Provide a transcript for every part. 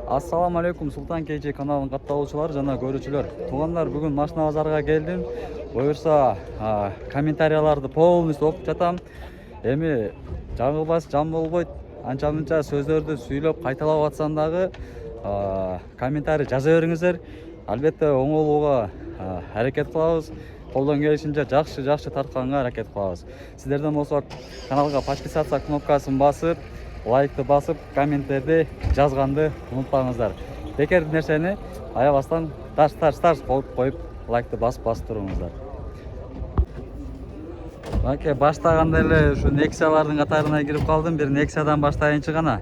Assalamu alaikum Sultan KJ kanalının катталуучулар жана көрүүчүлөр. Туугандар, бүгүн машина базарга келдим. Буюрса, комментарияларды полностью окуп жатам. Эми жаңылбас жам болбойт. Анча-мынча сөздөрдү сүйлөп кайталап атсам дагы, комментарий жаза бериңиздер. Албетте оңолууга аракет кылабыз. Колдон келишинче жакшы тартканга аракет кылабыз. Сиздерден болсо каналга подписаться кнопкасын басып, лайкты басып, комменттерди жазганды унутпаңыздар. Бекер нерсени аябастан тарс коюп лайкты басып туруңуздар. Баке баштаганда эле ушу Nexia-лардын катарына кирип калдым. Бир Nexia-дан баштайынчы гана.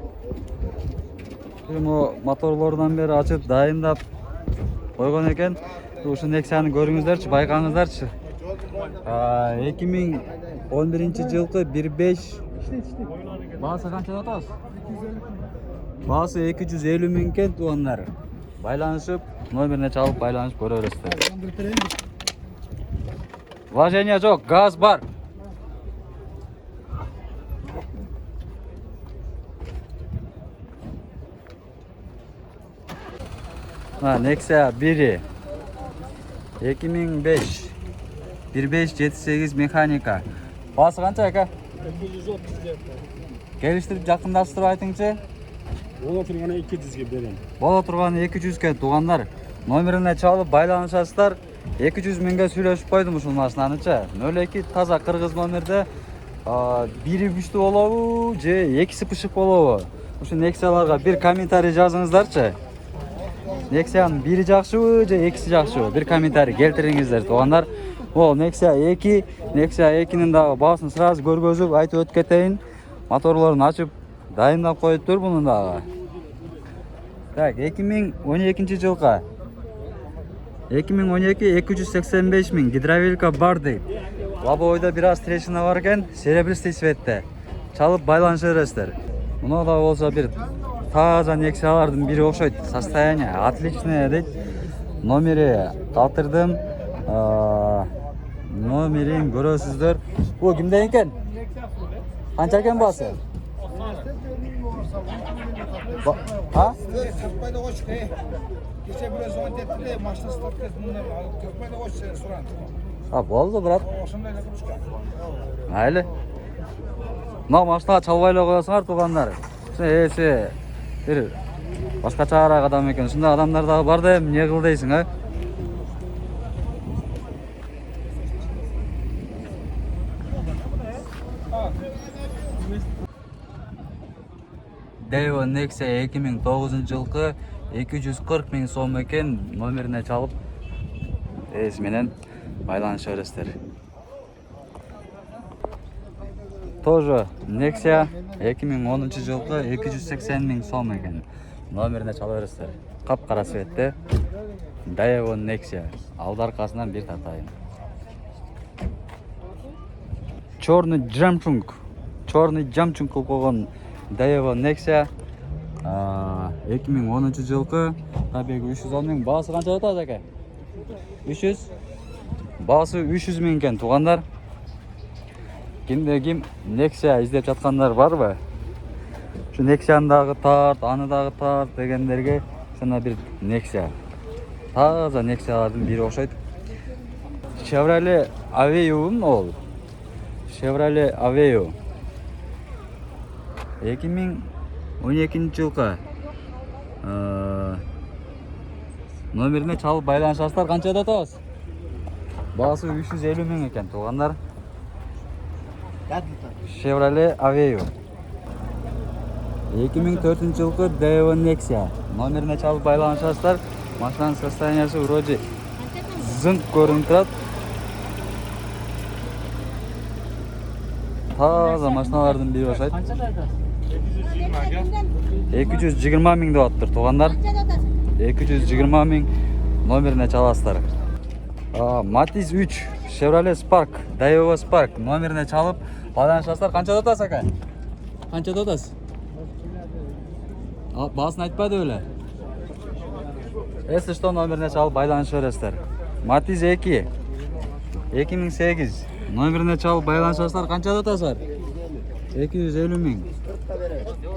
Бул моторлордон бери ачып дайындап койгон экен. Ушу Nexia-ны көрүңүздөрчү, байкаңыздарчы. 2011-жылкы 1.5 баасы канча деп атабыз? Баасы 250 миң экен туугандар. Байланышып, номерине чалып байланышып көрө бересиздер. Вложение жок, газ бар. Nexia 1 2005 1578 механика. Баасы канча экен? 230 деп. Келиштирип жакындаштырып айтыңчы. Боло турганы 200 берем. Боло турганы 200 туугандар. Номерине чалып байланышасыздар. 200 миңге сүйлөшүп койдум ушул машинанычы. 02 таза кыргыз номерде бири күчтүү болобу же экиси пышык болобу? Ушу Nexia-ларга бир комментарий жазыңыздарчы. Nexia-нын бири жакшыбы же экиси жакшыбы? Бир комментарий келтириңиздер туугандар. Ол Nexia 2, Nexia 2-нин дагы баасын сразу көргөзүп айтып өтүп кетейин. Моторлорун ачып дайындап коюптур мунун дагы. Так, 2012-жылкы 2012 285 миң гидравлика бар дейт. Лобовойдо бир аз трещина бар экен, серебристый цветте. Чалып байланыша бересиздер. Муну да болсо бир таза Nexia-лардын бири окшойт. Состояние отличное дейт. Номери калтырдым. Номерин көрөсүздөр. Бул кимден экен? Канча экен баасы? Ha? Kapmayda hoş ki. Geçe biraz zaman tetkile maçta start bunlar kapmayda hoş soran. Ha, boldu брат. Ошондой эле кылышкан. Mayli. Мына машинага чалбай эле коесуңар туугандар. Эси бир башкачараак адам экен. Ушундай адамдар дагы бар да эмне кыл дейсиң, а? Daewoo Nexia 2009-жылкы 240 миң сом экен. Номерине чалып эси менен байланыша бересиздер. Тоже Nexia 2010-жылкы 280 миң сом экен. Номерине чала бересиздер. Капкара цветте Daewoo Nexia. Алдаркасынан бир тартайын. Черный жамчунг кылып койгон Daewoo Nexia 2010-жылкы табеги 310 миң. Баасы канча деп атат аке? 300. Баасы 300 миң экен туугандар. Ким Nexia издеп жаткандар барбы? Ушу Nexia-ны дагы тарт, аны дагы тарт дегендерге жана бир Nexia. Таза Nexia-лардын бири окшойт. Chevrolet Aveo ол. Chevrolet Aveo 2012-жылкы номерине чалып байланышасыздар. Канча деп атабыз? Баасы 350 миң экен туугандар. Chevrolet Aveo 2004-жылкы Daewoo Nexia. Номерине чалып байланышасыздар. Машинанын состояниясы вроде зынк көрүнүп турат. Таза машиналардын бири окшойт. 220 миң деп аттыр туугандар. 220 миң номерине чаласыздар. Matiz 3 Chevrolet Spark, Daewoo Spark номерине чалып байланышасыздар. Канча деп атасыз ака? Канча деп атасыз? Баасын айтпады беле. Если что, номерине чалып байланыша бересиздер. Matiz 2 2008 номерине чалып байланышасыздар. Канча деп атасыздар? 250 миң.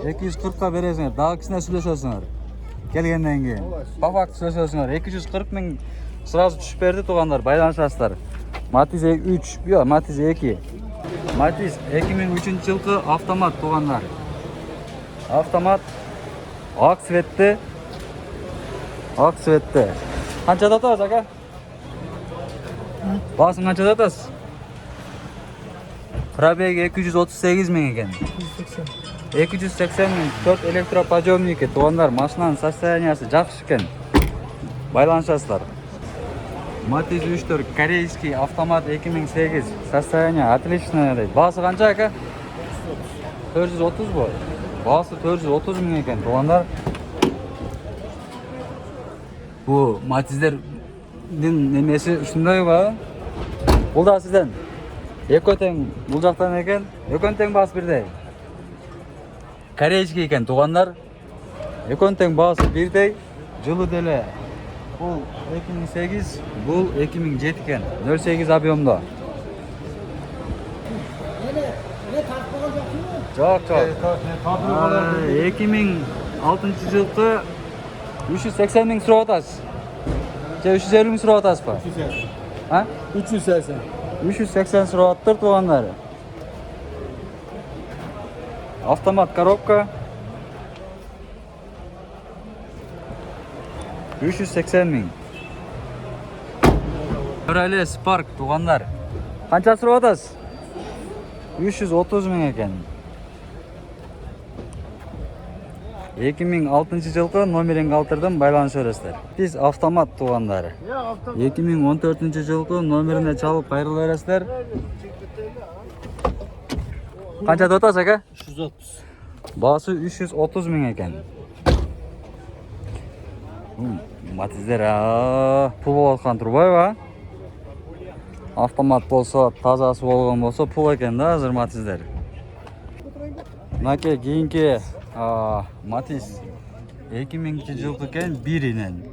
240-ка бересиңер. Дагы кичине сүйлөшөсүңөр. келгенден кийин. По факту сөзсөзүңөр 240 миң сразу түшүп берди туугандар, байланышасыздар. Matiz 3, yok Matiz 2. Matiz 2003 жылкы автомат туугандар. Автомат ак цветте. Ак цветте. Канчада атабыз ака? Баасын канчада атасыз? Пробеги 238 миң экен. 280 миң, 4 электроподъемники туугандар, машинанын состояниясы жакшы экен. Байланышасыздар. Matiz 3.4 корейский автомат 2008. Состояние отличное дейт. Баасы канча ака? 430 бу. Баасы 430 миң экен туугандар. Бу Matiz'дердин немеси ушундай ба? Бул да сизден. Экөө тең бул жактан экен. Экөөнүн тең баасы бирдей. Корейский экен туугандар. Экөөнүн тең баасы бирдей. Жылы деле. Бул 2008, бул 2007 экен. 08 объемдо. Жок, жок. 2006 жылкы 380 миң сурап атасыз. Же 350 миң сурап атасыз ба? 380. 380 сурап аттыр туугандар. Автомат коробка. 380 миң. Chevrolet Spark туугандар. Канча сурап атасыз? 330 миң экен. 2006 жылкы номерин калтырдым, байланыша бересиздер. Биз автомат туугандар. 2014 жылкы номерине чалып кайрыла бересиздер. Канча деп атасыз ака? 330. Баасы 330 миң экен. Matiz'ler pul болуп аткан турбайбы? Автомат болсо, тазасы болгон болсо пул экен да азыр Matiz'ler. Мынакей кийинки Matiz 2000 жылкы экен, биринен.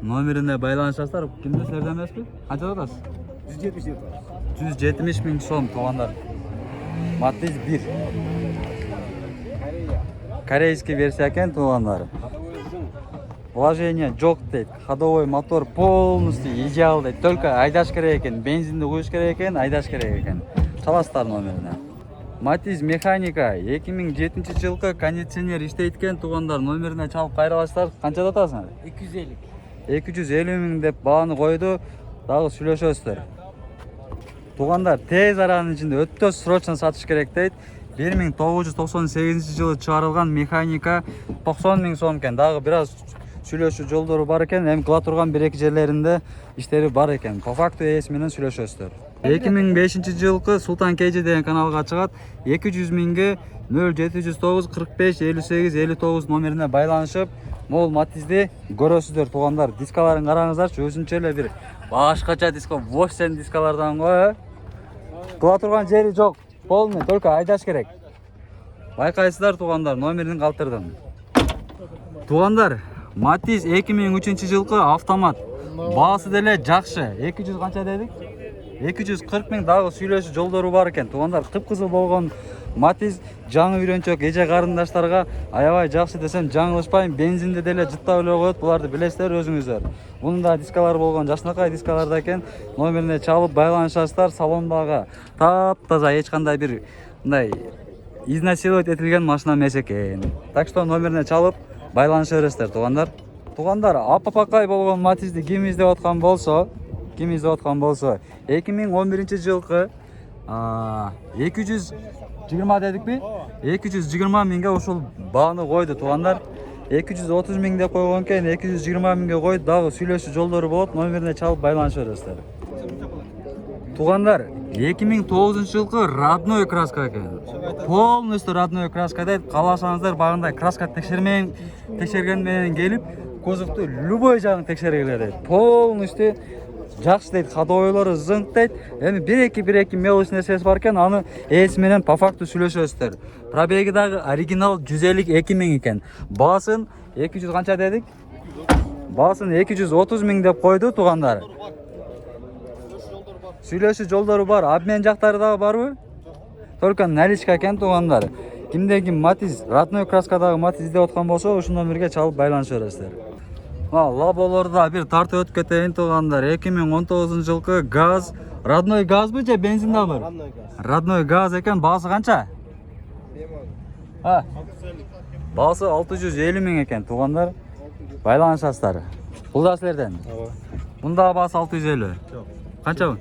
Номерине байланышасыздар, кимде силерден эмеспи? Канча деп атасыз? 170 миң сом туугандар. Matiz 1. Корейский версия экен туугандар. Вложение жок дейт. Ходовой мотор полностью идеал дейт. Только айдаш керек экен, бензинди куюш керек экен, айдаш керек экен. Чаласыздар номерине. Matiz механика 2007 жылкы кондиционер иштейт экен туугандар. Номерине чалып кайрыласыздар. Канча деп атасыңар? 250. 250 миң деп бааны койду. Дагы сүйлөшөсүздөр. Туугандар, тез аранын ичинде өтө срочно сатыш керек дейт. 1998 жылы чыгарылган механика 90 миң сом экен. Дагы бир аз сүйлөшүү жолдору бар экен. Эми кыла турган 1-2 жерлеринде иштери бар экен. По факту ээси менен сүйлөшөсүздөр. 2005 жылкы Султан KG деген каналга чыгат. 200 миңге 0709 45 58 59 номерине байланышып, могул Matiz'ди көрөсүздөр туугандар. Дискаларын караңыздарчы, өзүнчө эле бир башкача диско, Vossen дискалардан го. Кыла турган жери жок. Полный, только айдаш керек. Байкайсыздар туугандар, номерин калтырдым. Туугандар, Matiz 2003 жылкы автомат. Баасы деле жакшы. 200 канча дедик? 240 миң, дагы сүйлөшүү жолдору бар экен. Туугандар, кыпкызыл болгон Matiz жаңы үйрөнчөк эже карындаштарга аябай жакшы десем жаңылышпайм. Бензинди деле жыттап эле коет. Буларды билесиздер өзүңүздөр. Bunun da дискалар болгон, жашынакай дискаларда экен. Номерине чалып байланышасыздар. Салондагы таптаза, эч кандай бир мындай изнасиловать этилген машина эмес экен. Так что номерине чалып байланыша бересиздер туугандар. Туугандар, апапакай болгон Matiz'ди ким издеп аткан болсо, 2011 жылкы 220 дедикпи? 220 миңге ушул бааны койду туугандар. 230 миң деп койгон экен, 220 миңге койду. Дагы сүйлөшүү жолдору болот. Номерине чалып байланыша бересиздер. Туугандар, 2009 жылкы родной краска экен. Полностью родной краска дейт. Кааласаңыздар багындай краска текшерген менен келип, кузовту любой жагын текшергиле дейт. Полностью жакшы дейт. Ходовойлору зыңк дейт. Эми 1-2 мелочь нерсеси бар экен, аны ээси менен по факту сүйлөшөсүздөр. Пробеги дагы оригинал 152 миң экен. Баасын 200 канча дедик? Баасын 230 миң деп койду туугандар. Сүйлөшүү жолдору бар, обмен жактары дагы барбы? Только наличка экен туугандар. Кимде ким Матиз, родной краскадагы Матиз издеп аткан болсо, ушул номерге чалып байланыша бересиздер. Лаболорда бир тартып өтүп кетейин туугандар. 2019-жылкы газ, родной газбы же бензин дабы? Родной газ. Родной газ экен, баасы канча? Баасы 650 миң экен туугандар. Байланышасыздар. Бул да силерден. Мында баасы 650. Канча бу?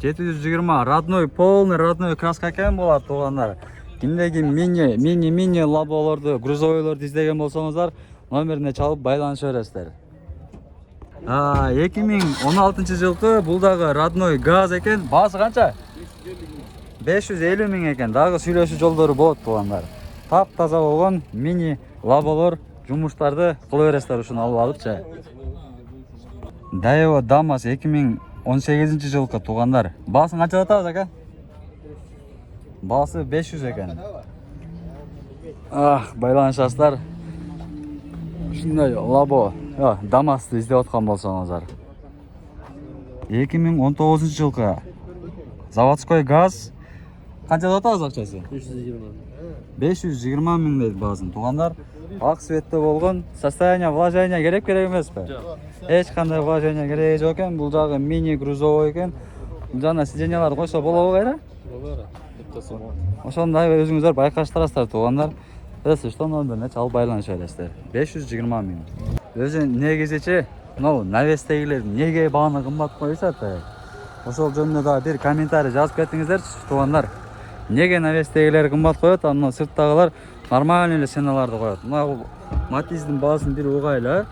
720. Родной, полный родной краска экен болот туугандар. Кимдеги мини лаболорду, грузовойлорду издеген болсоңуздар, номерине чалып байланыша бересиздер. 2016-жылкы бул дагы родной газ экен. Баасы канча? 550 миң экен. Дагы сүйлөшүү жолдору болот туугандар. Тап-таза болгон мини лаболор жумуштарды кыла бересиздер ушуну алып алыпчы. Daewoo Damas 2018-жылкы туугандар. Баасын канча атабыз ака? Баасы 500 экен. Байланышасыздар. Ушундай лабо, Damas'ты издеп аткан болсоңуздар. 2019-жылкы заводской газ канча атабыз акчасы? 520 миң дейт баасын туугандар. Ак светте болгон, состояние вложения керек эмеспи? Эч кандай вложение кереги жок экен. Бул жагы мини грузовой экен. Жана сиденьяларды койсо болобу кайра? Болот. Ошондой өзүңүздөр байкаштырасыздар туугандар. Эс что номерине чалып байланыша бересиздер. 520 миң. Өзү негизичи, навестегилер неге бааны кымбат коюшат? Ошол жөнүндө да бир комментарий жазып кетиңиздерчи туугандар. Неге навестегилер кымбат коет, аны сырттагылар нормальный эле ценаларды коет. Мына Матиздин баасын бир угайлы.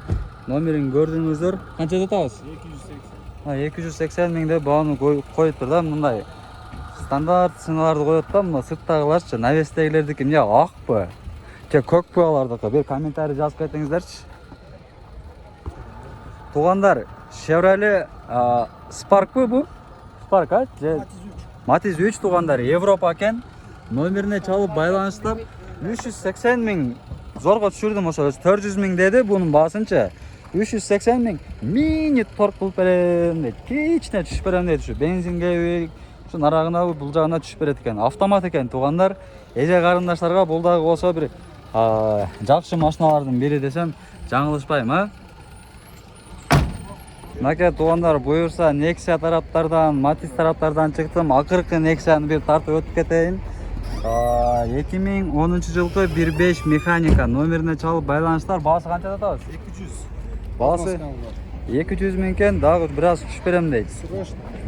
Номерин көрдүңүздөр. Канча деп атабыз? 280 миң деп бааны коюптур да, мындай стандарт ценаларды коет да, мына сырттагыларчы, навестегилердики эмне акпы? Же көкпү алардыкы? Бир комментарий жазып кетиңиздерчи. Туугандар, Chevrolet Spark'пы бу? Spark, Matiz 3 туугандар, Европа экен. Номерине чалып байланыштап 380 миң зорго түшүрдүм, ошо 400 миң деди, бунун баасынчы 380 миң мини торг кылып берем дейт. Кичине түшүп берем дейт, ушу бензинге, ушу нарагына, бул жагына түшүп берет экен. Автомат экен туугандар. Эже карындаштарга бул дагы болсо бир жакшы машиналардын бири десем жаңылышпайм, Мынакей туугандар, буюрса Nexia тараптардан, Matiz тараптардан чыктым. Акыркы Nexia'ны бир тартып өтүп кетейин. 2010-жылкы 1.5 механика номерине чалып байланыштар. Баасы канча атабыз? 200. Баасы 200 миң экен, дагы бир аз түшүп берем дейт.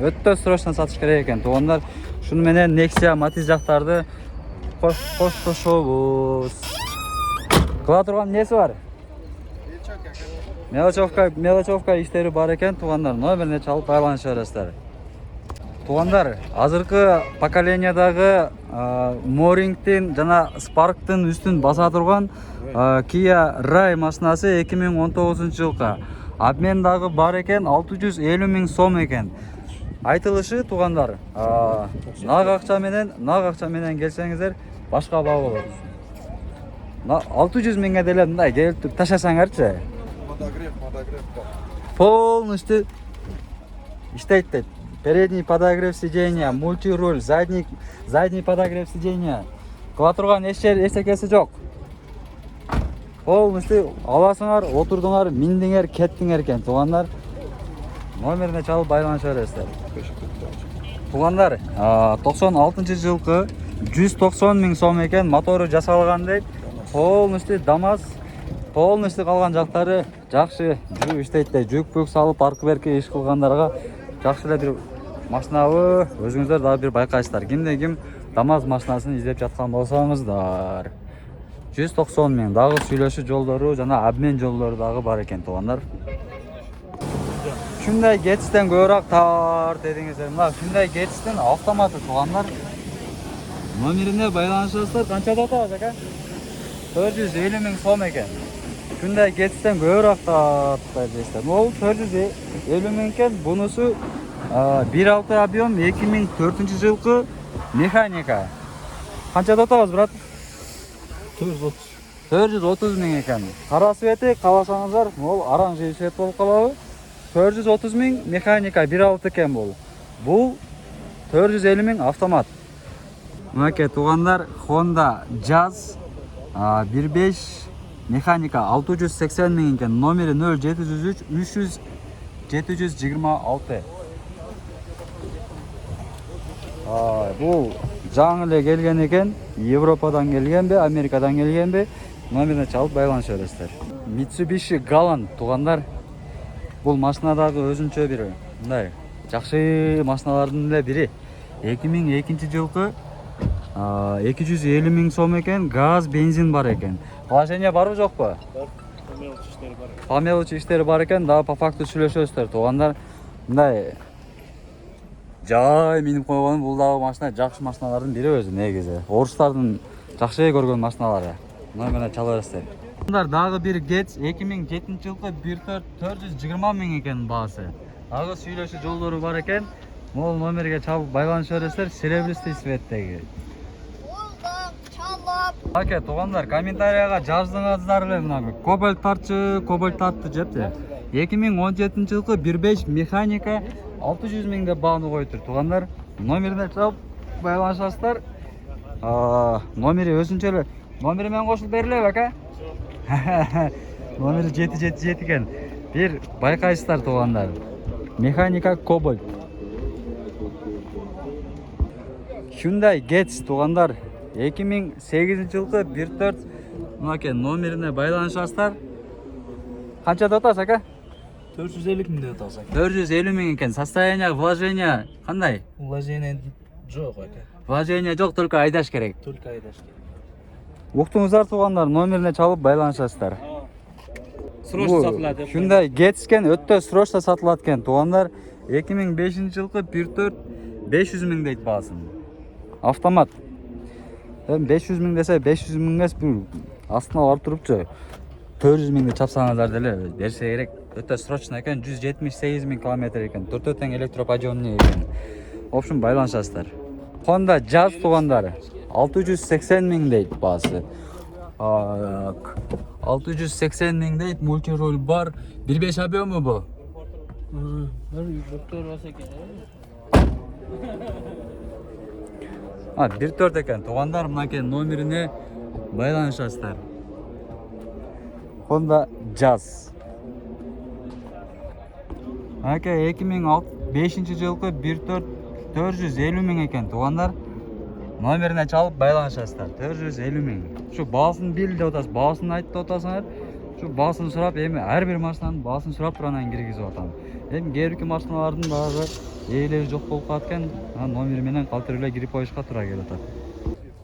Өтө срочно сатыш керек экен туугандар. Шуну менен Nexia, Matiz жактарды коштошобуз. Кыла турган несі бар? Мелочевка иштери бар экен туугандар. Номерине чалып байланыша бересиздер. Туугандар, азыркы поколениядагы Морингтин жана Spark'тын үстүн баса турган Kia Ray машинасы 2019-жылкы. Обмен дагы бар экен, 650 миң сом экен. Айтылышы туугандар, нак акча менен келсеңиздер башка баа болот. 600 миңге деле мындай келип ташасаңарчы. Подогрев. Полностью иштейт дейт. Передний подогрев сиденья, мультируль, задний подогрев сиденья. Кыла турган эчтекеси жок. Полностью аласыңар, отурдуңар, миндиңер, кеттиңер экен туугандар. Номерине чалып байланыша бересиздер. Туугандар, 96-жылкы 190 миң сом экен, мотору жасалган дейт. Полностью Damas, полностью калган жактары жакшы иштейт дейт. Жүк салып, парк-берке иш кылгандарга жакшы эле бир машинабы, өзүңүздөр дагы бир байкайсыздар. Кимде ким Damas машинасын издеп жаткан болсоңуздар. 190 миң, дагы сүйлөшүү жолдору жана обмен жолдору дагы бар экен туугандар. Шундай Getz'тен көбүрөөк таар дедиңиздер. Мына шундай Getz'тен автоматы туугандар. Номерине байланышасыздар. Канча деп атабыз ака? 450 миң сом экен. Шундай Getz'тен көбүрөөк таар дейсиздер. Могул 450 миң экен. Бунусу 1.6 объем 2004-жылкы механика. Канча деп атабыз, брат? 430 миң экен. Кара свети каласаңыздар, могул оранжевый свет болуп калабы? 430 миң механика 1.6 экен бул. Бул 450 миң автомат. Мынакей туугандар, Honda Jazz 1.5 механика 680 миң екен. Номері 0703 300 726. Бұл жаңы эле келген екен. Европадан келген бе, Америкадан келген бе? Номеріне чалып байланыша бересіздер. Mitsubishi Galant туугандар. Бұл машинадагы өзүнчө бир мындай жакшы машиналардын эле бири. 2002 жылкы 250 миң сом екен, газ, бензин бар екен. Положение барбы жокпу? Бар. Помелочь иштери бар екен, да по факту сүйлөшөсүздөр туугандар. Мындай жай минип койгон бул дагы машина жакшы машиналардын бири өзү негизи. Орустардын жакшы көргөн машиналары. Номерine чала бересиздер. Туугандар, дагы бир Getz 2007 жылкы 1.4 420 миң екен баасы. Дагы сүйлөшүү жолдору бар екен. Мол номерге чалып байланыша бересиздер, серебристый цветтеги. Аке, туугандар, комментарияга жаздыңыздар эле мына кобальт тартты жепти. 2017 жылкы 1.5 механика 600 миң деп бааны коюптур. Туугандар, номерине чалып байланышасыздар. Номери өзүнчө эле номери менен кошулуп берилеби, ака? Номери 777 экен. Бир байкайсыздар туугандар. Механика кобальт. Hyundai Getz туугандар, 2008 жылкы 1.4 мынакей номерине байланышасыздар. Канча деп атасыз, ака? 450 миң деп атасыз. 450 миң екен. Состояние, вложение кандай? Вложение жок, ака. Вложение жок, только айдаш керек. Только айдаш керек. Уктуңуздар туугандар, номерине чалып байланышасыздар. Срочно сатылат деп. Hyundai Getz кен, өтө срочно сатылат кен туугандар. 2005 жылкы 1.4 500 миң дейт баасын. Автомат. 500 миң десе 500 миңгес бул астына барып турупчу. 400 миңди чапсаңыздар деле берсе керек. Өтө срочно экен, 178 миң километр экен. Төртөтен электроподъемный экен. В общем, байланышасыздар. Honda Jazz туугандар, 680 миң дейт баасы. 680 миң дейт, мультируль бар. 1.5 объему бу? Bir dört eкен. Туугандар, мынакей номерине байланышасыздар. Honda Jazz. Мынакей 2005 жылкы 1.4 450 миң екен. Туугандар, номерине чалып байланышасыздар. 450 миң. Şu баасын бил деп атасыз, баасын айт деп атасыңар. Şu баасын сурап, эми ар бир машинанын баасын сурап туранан киргизип атам. Эми кээ-бирки машиналардын дагы ээлери жок болуп калат экен, номери менен калтырып эле кирип коюшка туура келип атат.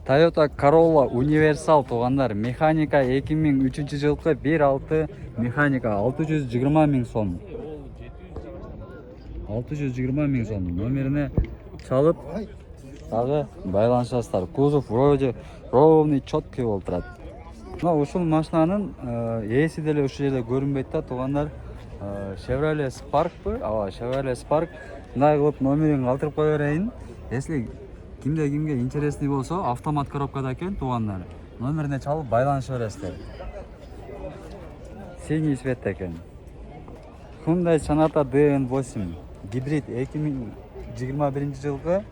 Toyota Corolla Universal туугандар, механика 2003 жылкы 1.6 механика 620 миң сом. 620 миң сом. Номерине чалып дагы байланышасыздар. Кузов вроде ровный, четкий болуп турат. Мына ушул машинанын ээси деле ушул жерде көрүнбөйт да туугандар. Chevrolet Spark бу? Ооба, Chevrolet Spark. Мындай кылып номерин калтырып кое берейин. Если кимге интересный болсо, автомат коробкада экен туугандар. Номерине чалып байланыша бересиздер. Синий цвет экен. Hyundai Sonata DN8 гибрид 2021 жылкы.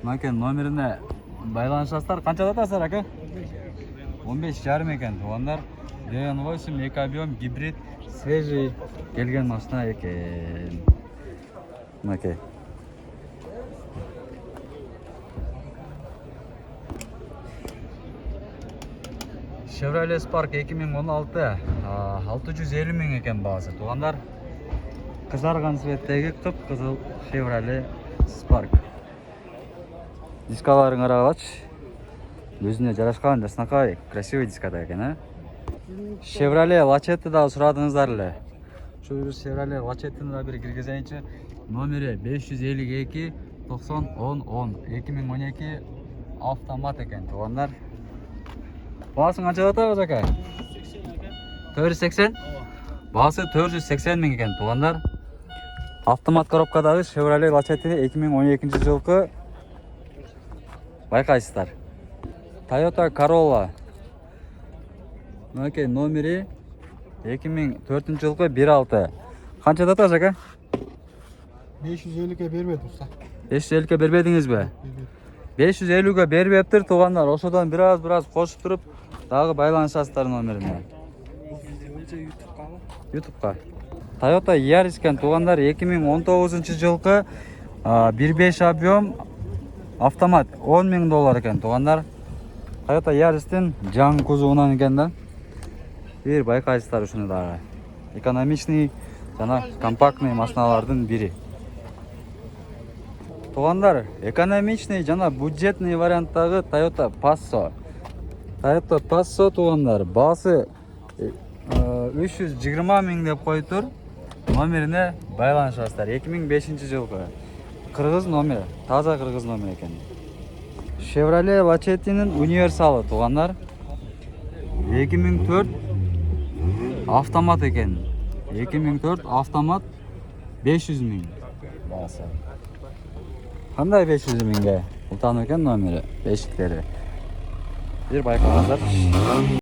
Мынакей номерине байланышасыздар. Канча деп атасыздар, ака? 15,5 экен туугандар. DN8 2 объем гибрид свежий келген машина экен. Мынакей. Chevrolet Spark 2016 650 миң екен баасы. Туугандар, кызарган цветтеги кып-кызыл Chevrolet Spark. Дискаларын карагылачы. Өзүнө жарашкан, жасынакай красивый дискада экен, а? Chevrolet Lachetti да сурадыңыздар эле. Şu Chevrolet Lachettini да бир киргизейинчи. Номери 552 90 10 10 2012 автомат экен туугандар. Баасын канча деп атабыз, ака? 480? Баасы 480 миң екен туугандар. Автомат коробкадагы Chevrolet Lachetti 2012 жылкы. Байкайсыздар. Toyota Corolla. Мынакей номери 2004 жылкы 1.6. Канча деп атасыз, ака? 550ке бербедим уста. 550ке бербедиңизби? 550'ge beriptir tuğanlar. Oşodan biraz koşup durup dagı baylanışasızlar номерине. YouTube'ga. Toyota Yaris'ken tuğanlar 2019-жылғы 1.5 объем автомат $10.000 eкен tuğanlar. Toyota Yaris'tin жаңы кузовунан eкен да. Bir байкайсыздар ушуну дагы. Экономичный жана компактный машиналардын бири. Тугандар, экономичный жана бюджетный варианттагы Toyota Passo. Toyota Passo тугандар, баасы 320 миң деп койтур. Номерине байланышасыздар. 2005-жылғы. Кыргыз номер, таза кыргыз номер экен. Chevrolet Lachetta'nын универсалы тугандар. 2004 автомат экен. 2004 автомат 500 миң баасы. Кандай 500 миңге? Бул таануу экен номери, бешиктери. Бир байкаңыздар.